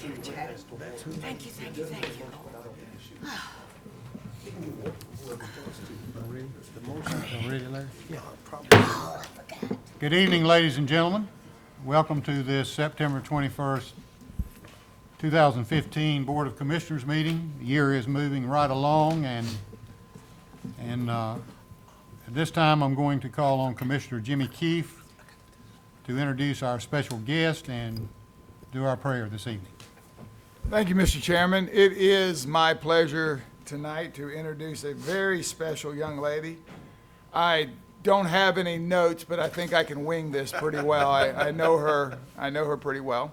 chair, Chad. Thank you, thank you, thank you. Good evening, ladies and gentlemen. Welcome to this September 21st, 2015 Board of Commissioners meeting. The year is moving right along, and at this time I'm going to call on Commissioner Jimmy Keefe to introduce our special guest and do our prayer this evening. Thank you, Mr. Chairman. It is my pleasure tonight to introduce a very special young lady. I don't have any notes, but I think I can wing this pretty well. I know her pretty well.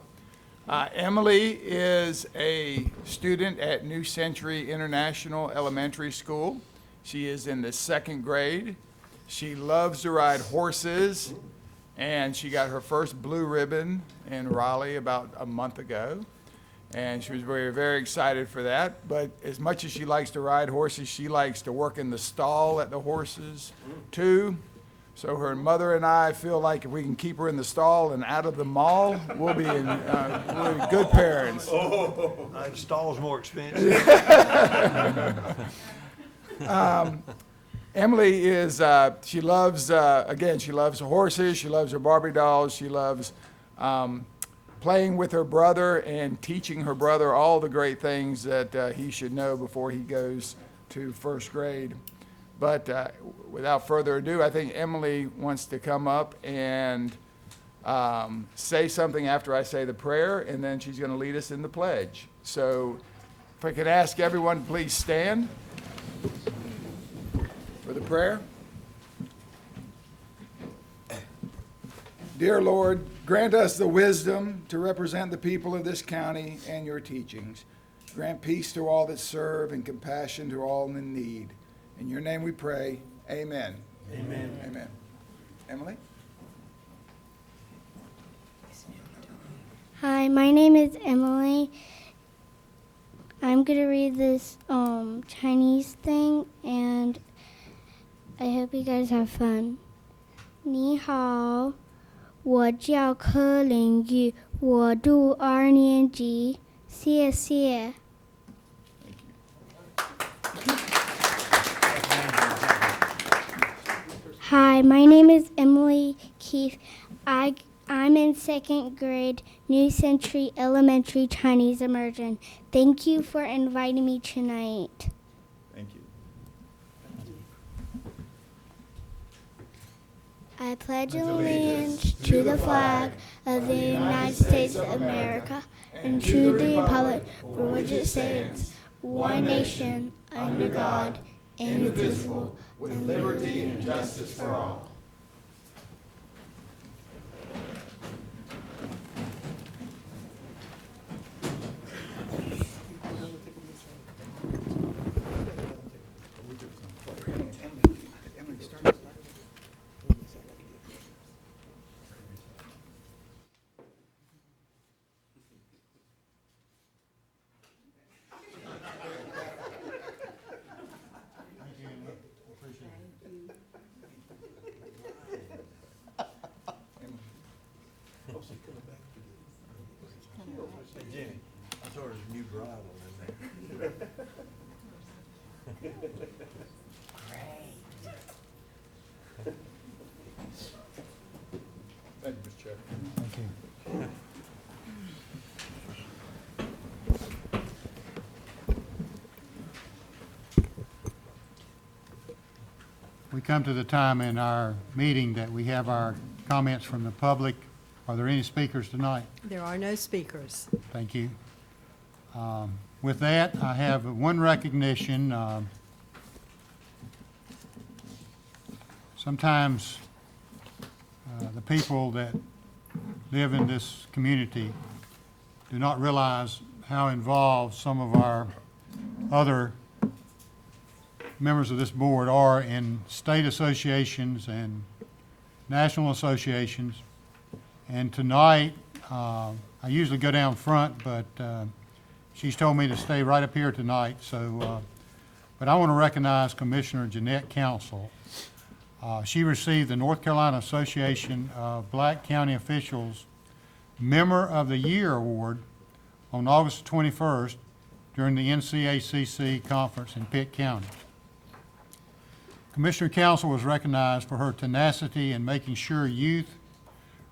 Emily is a student at New Century International Elementary School. She is in the 2nd grade. She loves to ride horses, and she got her first blue ribbon in Raleigh about a month ago. And she was very, very excited for that. But as much as she likes to ride horses, she likes to work in the stall at the horses too. So her mother and I feel like if we can keep her in the stall and out of the mall, we'll be good parents. Stall's more expensive. Emily is, she loves horses, she loves her Barbie dolls, she loves playing with her brother and teaching her brother all the great things that he should know before he goes to 1st grade. But without further ado, I think Emily wants to come up and say something after I say the prayer, and then she's going to lead us in the pledge. So if I could ask everyone to please stand for the prayer. Dear Lord, grant us the wisdom to represent the people of this county and your teachings. Grant peace to all that serve and compassion to all in need. In your name we pray, amen. Amen. Amen. Emily? Hi, my name is Emily. I'm going to read this Chinese thing, and I hope you guys have fun. 你好，我叫柯林玉，我读2年级，谢谢。Hi, my name is Emily Keefe. I'm in 2nd grade, New Century Elementary Chinese Immersion. Thank you for inviting me tonight. Thank you. I pledge allegiance to the flag of the United States of America and to the republic for which it stands, one nation, under God, indivisible, With liberty and justice for all. Jimmy, I saw there's a new bridle in there. Thank you, Mr. Chair. Thank you. We come to the time in our meeting that we have our comments from the public. Are there any speakers tonight? There are no speakers. Thank you. With that, I have one recognition. Sometimes the people that live in this community do not realize how involved some of our other members of this board are in state associations and national associations. And tonight, I usually go down front, but she's told me to stay right up here tonight. So, but I want to recognize Commissioner Jeanette Council. She received the North Carolina Association of Black County Officials Member of the Year Award on August 21st during the NCACC conference in Pitt County. Commissioner Council was recognized for her tenacity in making sure youth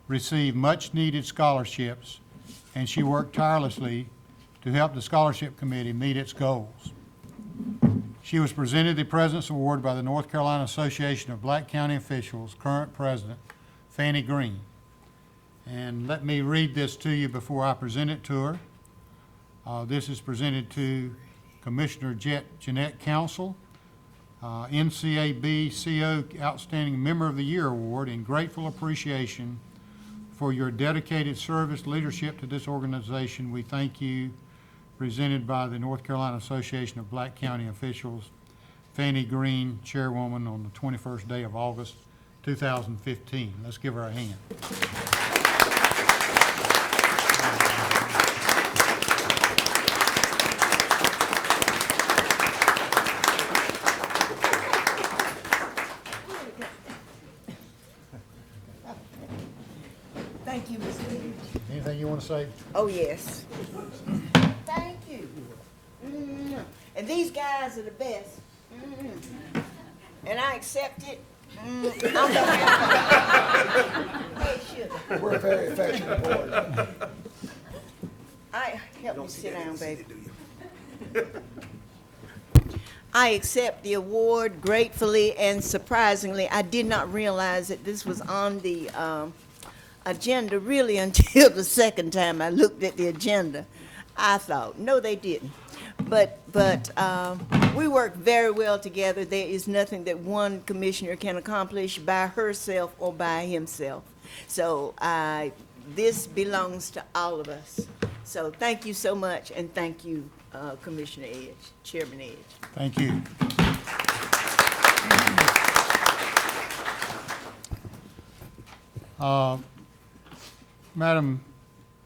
receive much-needed scholarships, and she worked tirelessly to help the Scholarship Committee meet its goals. She was presented the President's Award by the North Carolina Association of Black County Officials' current president, Fannie Green. And let me read this to you before I present it to her. This is presented to Commissioner Jeanette Council, NCAB CO Outstanding Member of the Year Award, in grateful appreciation for your dedicated service leadership to this organization. We thank you. Presented by the North Carolina Association of Black County Officials, Fannie Green, Chairwoman, on the 21st day of August, 2015. Let's give her a hand. Thank you, Mr. Leach. Anything you want to say? Oh, yes. Thank you. And these guys are the best. And I accept it. Hey, sugar. We're a very affectionate board. Help me sit down, baby. I accept the award gratefully and surprisingly. I did not realize that this was on the agenda really until the second time I looked at the agenda. I thought, no, they didn't. But we work very well together. There is nothing that one commissioner can accomplish by herself or by himself. So this belongs to all of us. So thank you so much, and thank you, Commissioner Edge, Chairman Edge. Thank you. Madam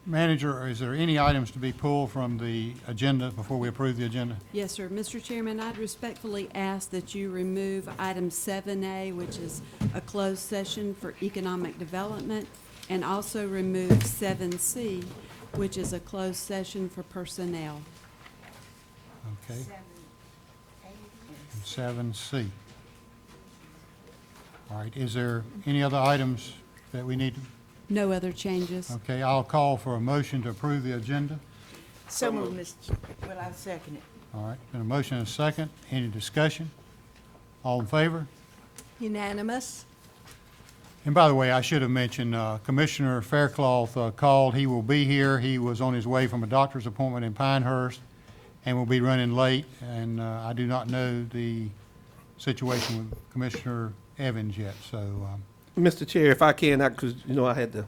Manager, is there any items to be pulled from the agenda before we approve the agenda? Yes, sir. Mr. Chairman, I'd respectfully ask that you remove item 7A, which is a closed session for economic development, and also remove 7C, which is a closed session for personnel. Okay. And 7C. All right, is there any other items that we need to? No other changes. Okay, I'll call for a motion to approve the agenda. So moved, Mr. Well, I second it. All right, been a motion and a second. Any discussion? All in favor? Unanimous. And by the way, I should have mentioned, Commissioner Faircloth called. He will be here. He was on his way from a doctor's appointment in Pinehurst and will be running late. And I do not know the situation with Commissioner Evans yet, so. Mr. Chair, if I can, because, I had to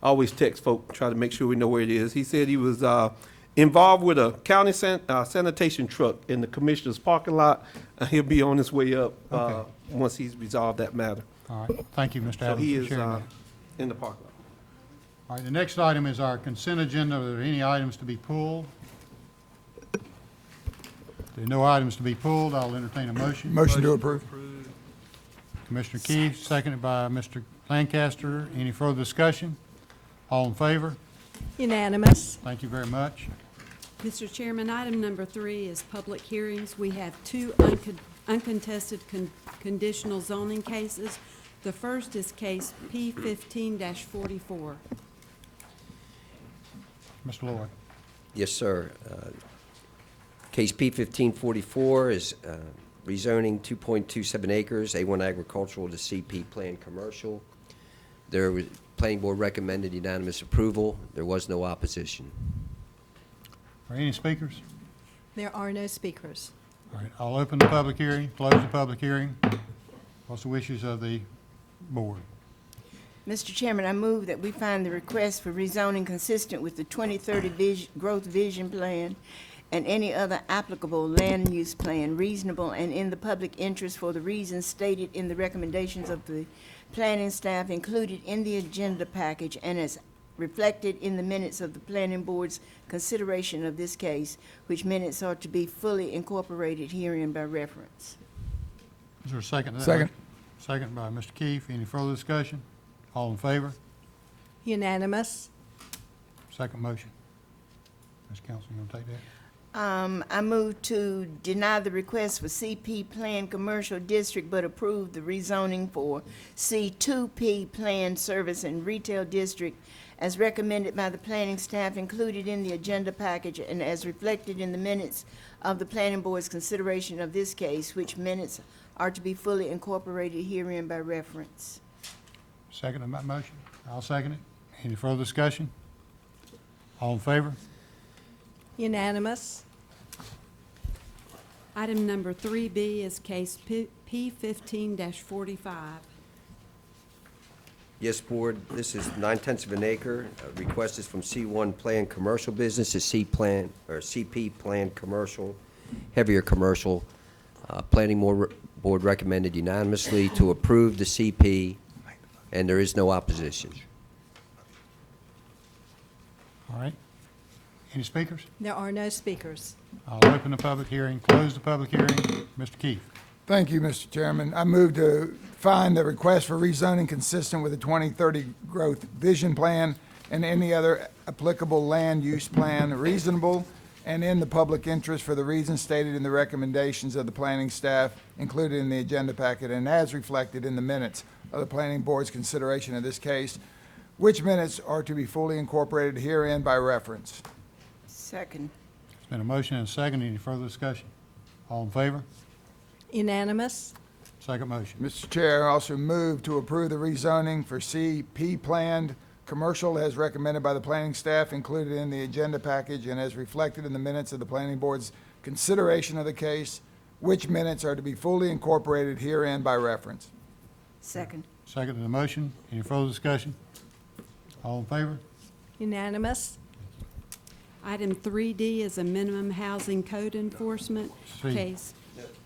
always text folk, try to make sure we know where it is. He said he was involved with a county sanitation truck in the commissioner's parking lot. He'll be on his way up Okay. once he's resolved that matter. All right, thank you, Mr. So Adams, he for is sharing that. in the parking lot. All right, the next item is our consent agenda. Are there any items to be pulled? If there are no items to be pulled, I'll entertain a motion. Motion to approve. Commissioner Keith, seconded by Mr. Lancaster. Any further discussion? All in favor? Unanimous. Thank you very much. Mr. Chairman, item number 3 is public hearings. We have 2 uncontested conditional zoning cases. The first is case P15-44. Mr. Lloyd. Yes, sir. Case P1544 is rezoning 2.27 acres, A1 agricultural to CP planned commercial. Planning board recommended unanimous approval. There was no opposition. Are any speakers? There are no speakers. All right, I'll open the public hearing, close the public hearing. What's the wishes of the board? Mr. Chairman, I move that we find the request for rezoning consistent with the 2030 Growth Vision Plan and any other applicable land use plan reasonable and in the public interest for the reasons stated in the recommendations of the planning staff included in the agenda package and as reflected in the minutes of the planning board's consideration of this case, which minutes are to be fully incorporated herein by reference. Is there a second to that? Second. Second by Mr. Keefe. Any further discussion? All in favor? Unanimous. Second motion. Ms. Council, you gonna take that? I move to deny the request for CP Plan Commercial District, but approve the rezoning for C2P Plan Service and Retail District as recommended by the planning staff, included in the agenda package, and as reflected in the minutes of the planning board's consideration of this case, which minutes are to be fully incorporated herein by reference. Second on that motion? I'll second it. Any further discussion? All in favor? Unanimous. Item number 3B is case P15-45. Yes, Board, this is 9/10 of an acre. Request is from C1 Plan Commercial Business to CP Plan Commercial, heavier commercial. Planning Board recommended unanimously to approve the CP, and there is no opposition. All right. Any speakers? There are no speakers. I'll open the public hearing, close the public hearing. Mr. Keith. Thank you, Mr. Chairman. I move to find the request for rezoning consistent with the 2030 Growth Vision Plan and any other applicable land use plan reasonable and in the public interest for the reasons stated in the recommendations of the planning staff included in the agenda packet and as reflected in the minutes of the planning board's consideration of this case, which minutes are to be fully incorporated herein by reference. Second. There's been a motion and a second. Any further discussion? All in favor? Unanimous. Second motion. Mr. Chair, I also move to approve the rezoning for CP planned commercial as recommended by the planning staff included in the agenda package and as reflected in the minutes of the planning board's consideration of the case, which minutes are to be fully incorporated herein by reference. Second. Second to the motion. Any further discussion? All in favor? Unanimous. Item 3D is a minimum housing code enforcement C. case.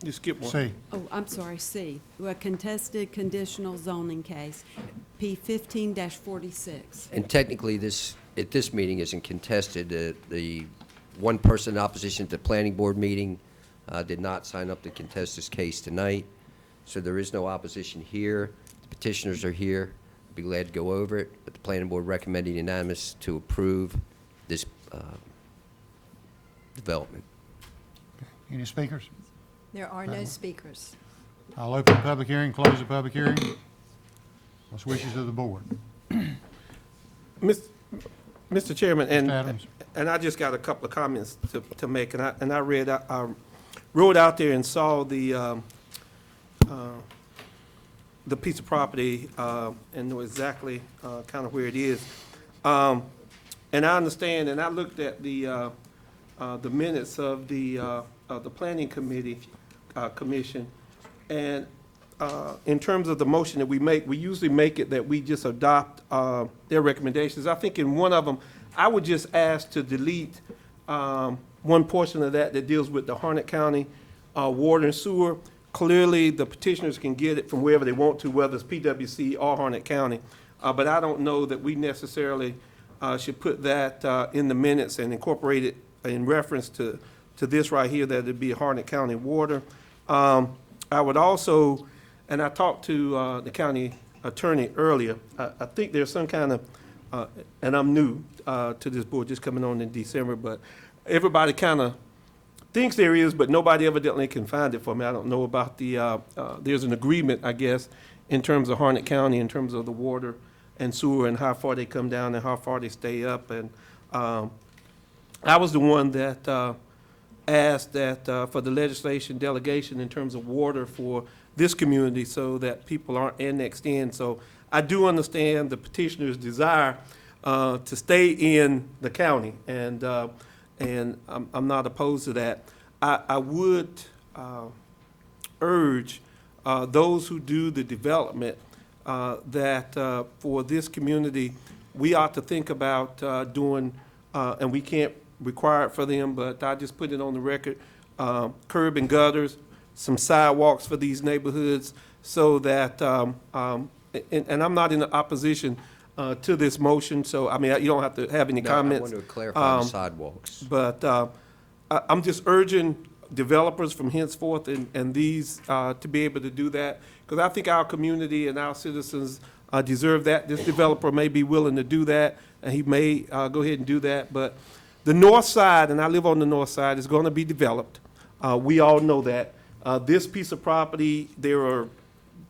You skip one. C. Oh, I'm sorry, C, a contested conditional zoning case, P15-46. And technically, at this meeting isn't contested. The one person in opposition at the planning board meeting did not sign up to contest this case tonight, so there is no opposition here. The petitioners are here. I'd be glad to go over it, but the planning board recommended unanimous to approve this development. Any speakers? There are no speakers. I'll open the public hearing, close the public hearing. What's wishes of the board? Mr. Chairman, Mr. Adams. and I just got a couple of comments to make, and I rode out there and saw the piece of property and know exactly kind of where it is. And I understand, and I looked at the minutes of the planning commission, and in terms of the motion that we make, we usually make it that we just adopt their recommendations. I think in one of them, I would just ask to delete one portion of that deals with the Harnett County water and sewer. Clearly, the petitioners can get it from wherever they want to, whether it's PWC or Harnett County. But I don't know that we necessarily should put that in the minutes and incorporate it in reference to this right here, that it'd be Harnett County water. I would also, and I talked to the county attorney earlier, I think there's some kind of, and I'm new to this board, just coming on in December, but everybody kind of thinks there is, but nobody evidently can find it for me. I don't know about the, there's an agreement, I guess, in terms of Harnett County, in terms of the water and sewer and how far they come down and how far they stay up. And I was the one that asked that for the legislation delegation in terms of water for this community so that people aren't annexed in. So I do understand the petitioner's desire to stay in the county, and I'm not opposed to that. I would urge those who do the development that for this community, we ought to think about doing, and we can't require it for them, but I just put it on the record, curb and gutters, some sidewalks for these neighborhoods, so that, and I'm not in opposition to this motion, so, I mean, you don't have to have any No, comments. I want to clarify the sidewalks. But I'm just urging developers from henceforth and these to be able to do that, because I think our community and our citizens deserve that. This developer may be willing to do that, and he may go ahead and do that, but The north side, and I live on the north side, is going to be developed. We all know that. This piece of property, there are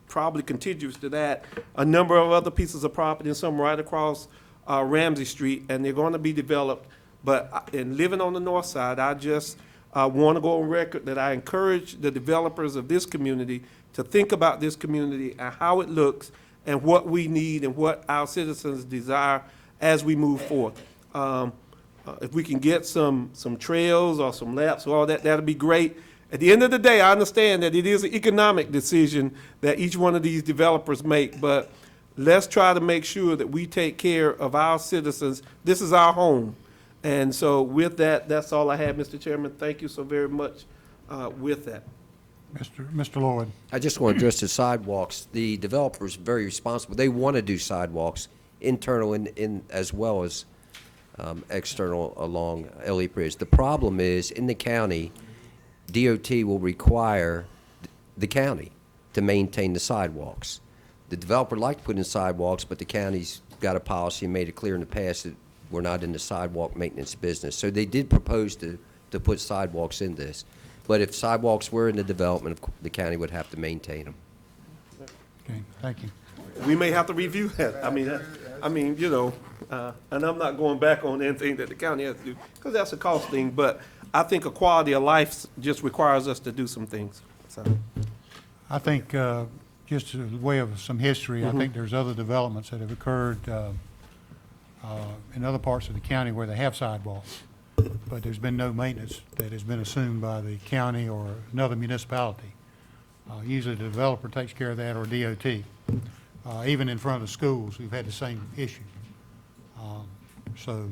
probably contiguous to that, a number of other pieces of property, and some right across Ramsey Street, and they're going to be developed. But in living on the north side, I just want to go on record that I encourage the developers of this community to think about this community and how it looks and what we need and what our citizens desire as we move forth. If we can get some trails or some laps or all that, that'd be great. At the end of the day, I understand that it is an economic decision that each one of these developers make, but let's try to make sure that we take care of our citizens. This is our home. And so with that, that's all I have, Mr. Chairman. Thank you so very much with that. Mr. Lloyd. I just want to address the sidewalks. The developer's very responsible. They want to do sidewalks, internal in as well as external along LE Bridge. The problem is, in the county, DOT will require the county to maintain the sidewalks. The developer would like to put in sidewalks, but the county's got a policy and made it clear in the past that we're not in the sidewalk maintenance business. So they did propose to put sidewalks in this. But if sidewalks were in the development, the county would have to maintain them. Okay, thank you. We may have to review that. I mean, you know, and I'm not going back on anything that the county has to do, because that's a cost thing, but I think a quality of life just requires us to do some things, so. I think, just a way of some history, I think there's other developments that have occurred in other parts of the county where they have sidewalks, but there's been no maintenance that has been assumed by the county or another municipality. Usually the developer takes care of that, or DOT. Even in front of the schools, we've had the same issue. So,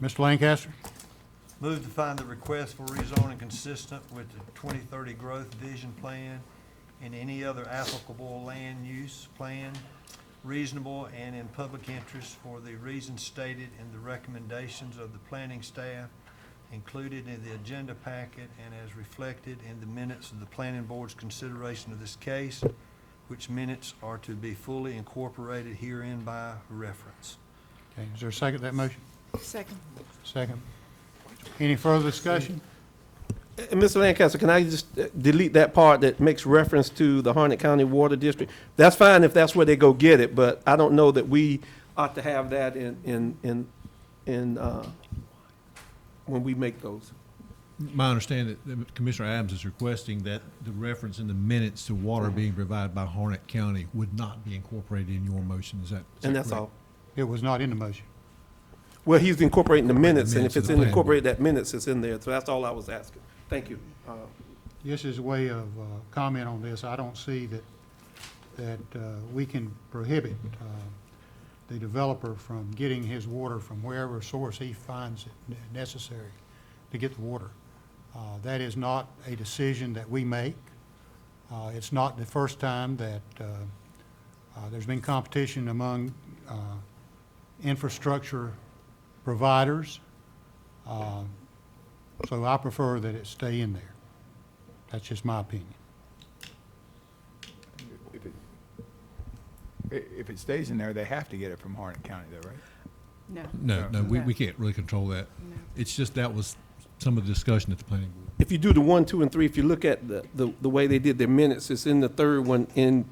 Mr. Lancaster? Move to find the request for rezoning consistent with the 2030 Growth Vision Plan and any other applicable land use plan, reasonable and in public interest for the reasons stated in the recommendations of the planning staff included in the agenda packet and as reflected in the minutes of the planning board's consideration of this case, which minutes are to be fully incorporated herein by reference. Okay, is there a second to that motion? Second. Second. Any further discussion? And Mr. Lancaster, can I just delete that part that makes reference to the Harnett County Water District? That's fine if that's where they go get it, but I don't know that we ought to have that in when we make those. My understanding that Commissioner Adams is requesting that the reference in the minutes to water being provided by Harnett County would not be incorporated in your motion. Is that And that's correct? all. It was not in the motion. Well, he's incorporating the minutes, and if minutes of it's the planning incorporated, that minutes is in there, so that's all I was asking. Thank you. Just as a way of comment on this, I don't see that we can prohibit the developer from getting his water from wherever source he finds it necessary to get the water. That is not a decision that we make. It's not the first time that there's been competition among infrastructure providers. So I prefer that it stay in there. That's just my opinion. If it stays in there, they have to get it from Harnett County though, right? No. No, we can't really control that. No. It's just that was some of the discussion at the planning board. If you do the 1, 2, and 3, if you look at the way they did their minutes, it's in the third one,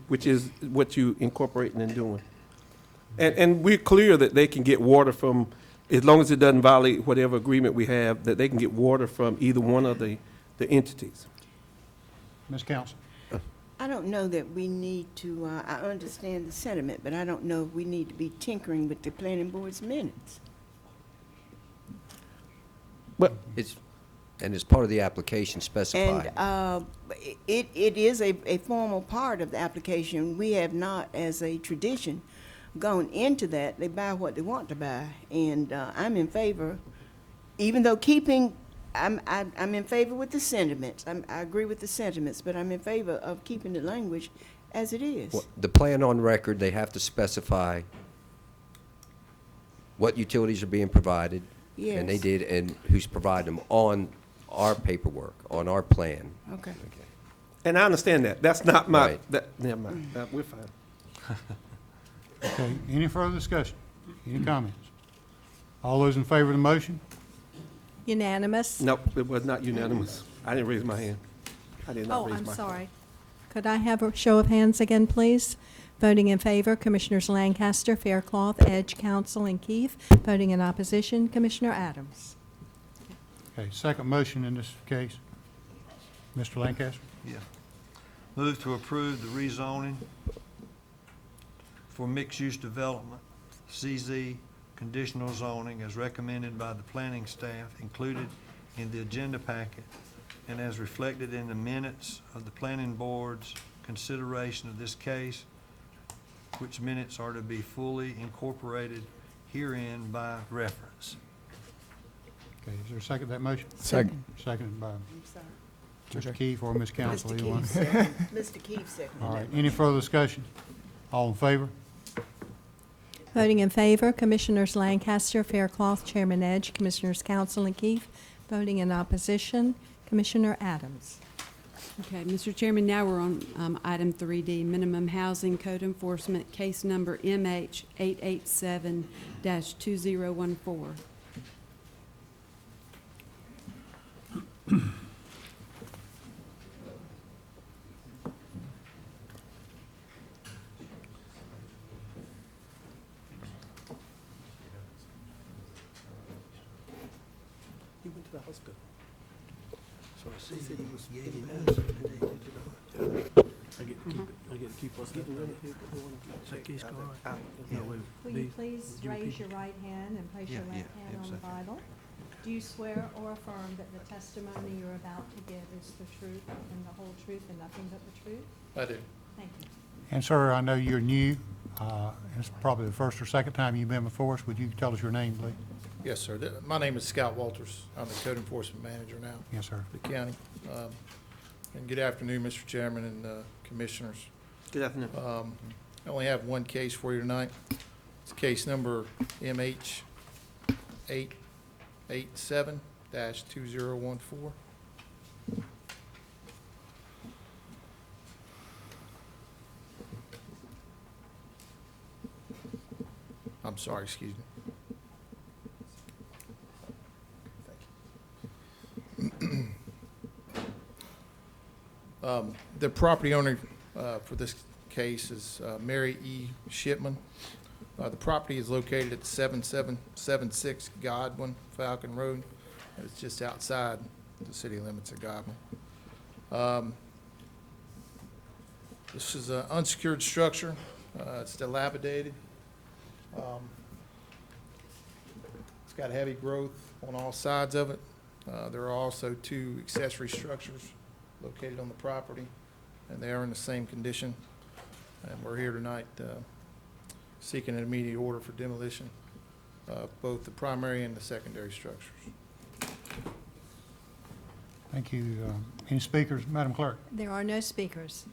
which is what you incorporating and doing. And we're clear that they can get water from, as long as it doesn't violate whatever agreement we have, that they can get water from either one of the entities. Ms. Council? I don't know that we need to, I understand the sentiment, but I don't know if we need to be tinkering with the planning board's minutes. But It's part of the application specified. And it is a formal part of the application. We have not, as a tradition, gone into that. They buy what they want to buy. And I'm in favor, even though I'm in favor with the sentiments. I agree with the sentiments, but I'm in favor of keeping the language as it is. Well, the plan on record, they have to specify what utilities are being provided. Yes. And they did, and who's providing them on our paperwork, on our plan. Okay. And I understand that. That's not my, Right. never mind. We're fine. Okay, any further discussion? Any comments? All those in favor of the motion? Unanimous? Nope, it was not unanimous. I didn't raise my hand. I did not Oh, raise my I'm hand. sorry. Could I have a show of hands again, please? Voting in favor, Commissioners Lancaster, Faircloth, Edge, Council, and Keefe. Voting in opposition, Commissioner Adams. Okay, second motion in this case. Mr. Lancaster? Yeah. Move to approve the rezoning for mixed-use development, CZ, conditional zoning as recommended by the planning staff, included in the agenda packet, and as reflected in the minutes of the planning board's consideration of this case, which minutes are to be fully incorporated herein by reference. Okay, is there a second to that motion? Second. Seconded by I'm sorry. Mr. Keefe or Ms. Council, Mr. either one. Keefe seconded. Mr. Keefe seconded. All right, that any motion. further discussion? All in favor? Voting in favor, Commissioners Lancaster, Faircloth, Chairman Edge, Commissioners Council, and Keefe. Voting in opposition, Commissioner Adams. Okay, Mr. Chairman, now we're on item 3D, minimum housing code enforcement, case number MH 887-2014. He went to the hospital. So I see said he was yeah, getting he mad. was. And they did it. I get to keep us. Take his card. Yeah. Will you please raise your right hand and place your Yeah, left yeah, hand yeah, on the second. Bible? Do you swear or affirm that the testimony you're about to give is the truth and the whole truth and nothing but the truth? I do. Thank you. And sir, I know you're new. It's probably the first or second time you've been before us. Would you tell us your name, please? Yes, sir. My name is Scott Walters. I'm the code enforcement manager now Yes, sir. for the county. And good afternoon, Mr. Chairman and Commissioners. Good afternoon. I only have one case for you tonight. It's case number MH 887-2014. I'm sorry, excuse me. The property owner for this case is Mary E. Shipman. The property is located at 7776 Godwin, Falcon Road. It's just outside the city limits of Godwin. This is an unsecured structure. It's dilapidated. It's got heavy growth on all sides of it. There are also two accessory structures located on the property, and they are in the same condition. And we're here tonight seeking an immediate order for demolition of both the primary and the secondary structures. Thank you. Any speakers, Madam Clerk? There are no speakers.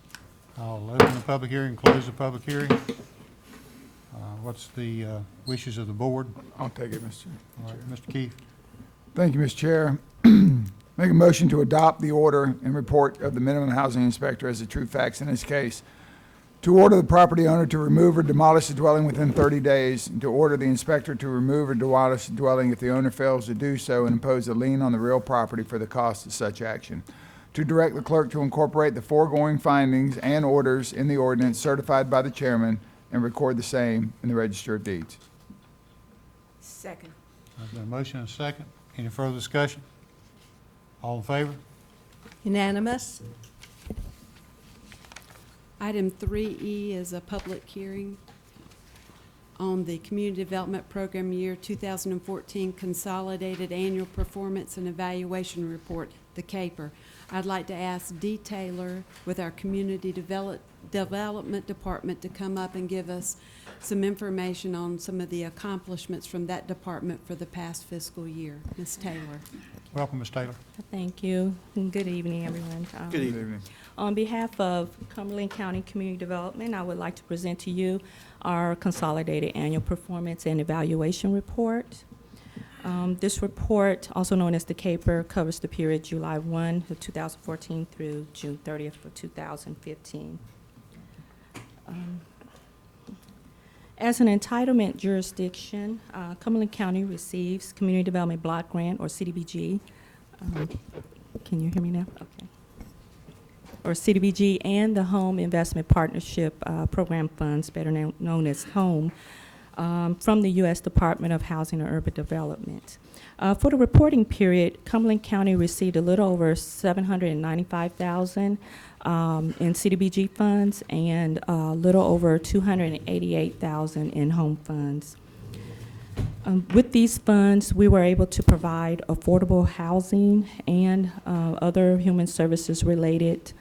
I'll open the public hearing, close the public hearing. What's the wishes of the board? I'll take it, Mr. All right, Mr. Keefe. Thank you, Mr. Chair. Make a motion to adopt the order and report of the minimum housing inspector as the true facts in this case. To order the property owner to remove or demolish the dwelling within 30 days, and to order the inspector to remove or demolish the dwelling if the owner fails to do so and impose a lien on the real property for the cost of such action. To direct the clerk to incorporate the foregoing findings and orders in the ordinance certified by the chairman and record the same in the Register of Deeds. Second. There's been a motion and a second. Any further discussion? All in favor? Unanimous? Item 3E is a public hearing on the Community Development Program Year 2014 Consolidated Annual Performance and Evaluation Report, the CAPER. I'd like to ask Dee Taylor with our Community Development Department to come up and give us some information on some of the accomplishments from that department for the past fiscal year. Ms. Taylor. Welcome, Ms. Taylor. Thank you. And good evening, everyone. Good evening. On behalf of Cumberland County Community Development, I would like to present to you our Consolidated Annual Performance and Evaluation Report. This report, also known as the CAPER, covers the period July 1 of 2014 through June 30th of 2015. As an entitlement jurisdiction, Cumberland County receives Community Development Block Grant, or CDBG. Can you hear me now? Okay. Or CDBG and the Home Investment Partnership Program funds, better known as HOME, from the U.S. Department of Housing and Urban Development. For the reporting period, Cumberland County received a little over $795,000 in CDBG funds and a little over $288,000 in home funds. With these funds, we were able to provide affordable housing and other human services related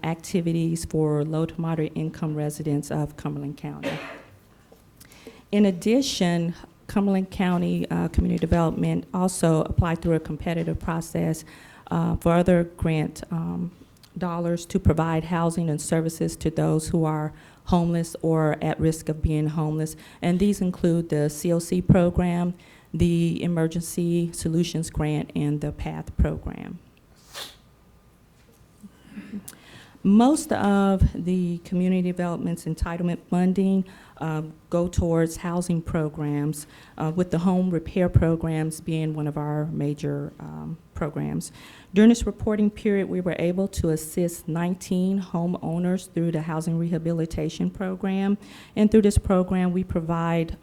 activities for low to moderate income residents of Cumberland County. In addition, Cumberland County Community Development also applied through a competitive process for other grant dollars to provide housing and services to those who are homeless or at risk of being homeless. And these include the COC program, the Emergency Solutions Grant, and the PATH program. Most of the community development's entitlement funding go towards housing programs, with the home repair programs being one of our major programs. During this reporting period, we were able to assist 19 homeowners through the Housing Rehabilitation Program. And through this program, we provide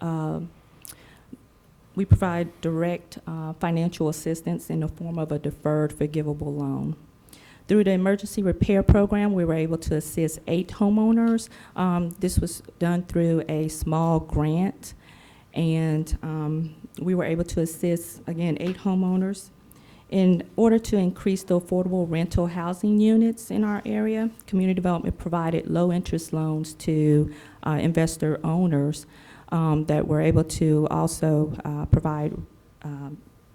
direct financial assistance in the form of a deferred forgivable loan. Through the Emergency Repair Program, we were able to assist 8 homeowners. This was done through a small grant, and we were able to assist, again, 8 homeowners. In order to increase the affordable rental housing units in our area, Community Development provided low-interest loans to investor owners that were able to also provide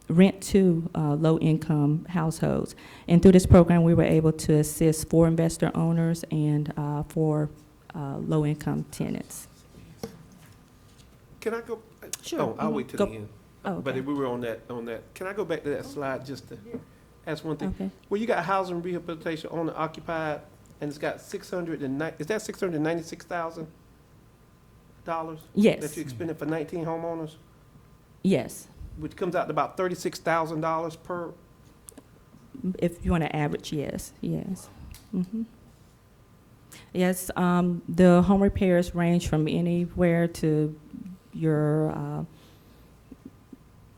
rent to low-income households. And through this program, we were able to assist 4 investor owners and 4 low-income tenants. Can I go? Sure. Oh, I'll wait till the end. Oh, But okay. if we were on that, can I go back to that slide just to ask one thing? Okay. Well, you got housing rehabilitation owner occupied, and it's got is that $696,000? Yes. That you expended for 19 homeowners, Yes, which comes out to about $36,000 per. if you want to average, yes, yes. Mm-hmm. Yes, the home repairs range from anywhere to your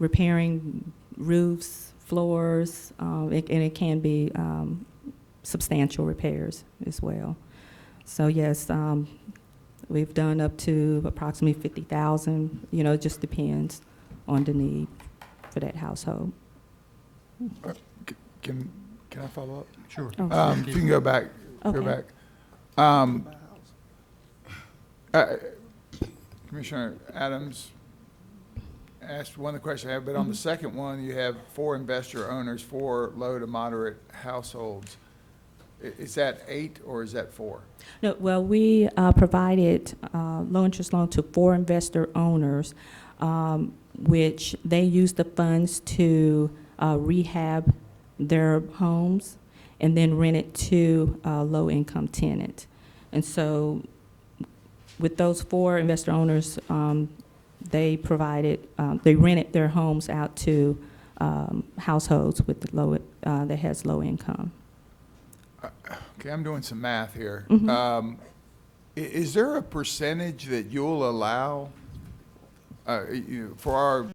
repairing roofs, floors, and it can be substantial repairs as well. So yes, we've done up to approximately 50,000. You know, it just depends on the need for that household. Can I follow up? Sure. Oh. If you can go back, Okay. Commissioner Adams asked one of the questions I have, but on the second one, you have 4 investor owners, 4 low to moderate households. Is that 8 or is that 4? No, well, we provided low-interest loan to 4 investor owners, which they used the funds to rehab their homes and then rent it to a low-income tenant. And so with those 4 investor owners, they provided, they rented their homes out to households with low, that has low income. Okay, I'm doing some math here. Mhm. Is there a percentage that you'll allow for our